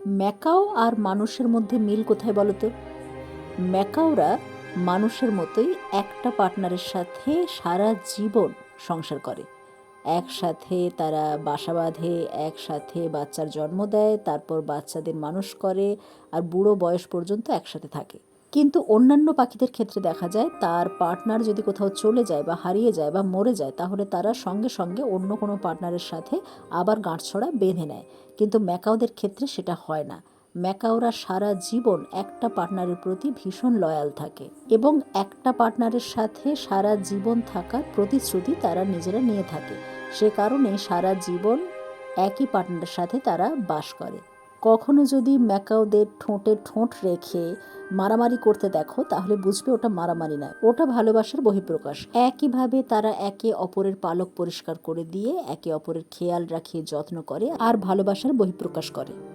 Macaw আর মানুষের মধ্যে মিল কোথায় বলো তো? ম্যাকাওরা মানুষের মতোই একটা পার্টনারের সাথে সারা জীবন সংসার করে। একসাথে তারা বাসা বাঁধে, একসাথে বাচ্চার জন্ম দেয়, তারপর বাচ্চাদের মানুষ করে, আর বুড়ো বয়স পর্যন্ত একসাথে থাকে। কিন্তু অন্যান্য পাখিদের ক্ষেত্রে দেখা যায় তার পার্টনার যদি কোথাও চলে যায় বা হারিয়ে যায় বা মরে যায়, তাহলে তারা সঙ্গে সঙ্গে অন্য কোনো পার্টনারের সাথে আবার গাঁটছড়া বেঁধে নেয়। কিন্তু ম্যাকাওদের ক্ষেত্রে সেটা হয় না। ম্যাকাওরা সারা জীবন একটা পার্টনারের প্রতি ভীষণ লয়াল থাকে এবং একটা পার্টনারের সাথে সারা জীবন থাকার প্রতিশ্রুতি তারা নিজেরা নিয়ে থাকে। সে কারণে সারা জীবন একই পার্টনারের সাথে তারা বাস করে। কখনো যদি ম্যাকাওদের ঠোঁটে ঠোঁট রেখে মারামারি করতে দেখো, তাহলে বুঝবে ওটা মারামারি নয়, ওটা ভালোবাসার বহিঃপ্রকাশ। একইভাবে তারা একে অপরের পালক পরিষ্কার করে দিয়ে একে অপরের খেয়াল রাখে, যত্ন করে আর ভালোবাসার বহিঃপ্রকাশ করে।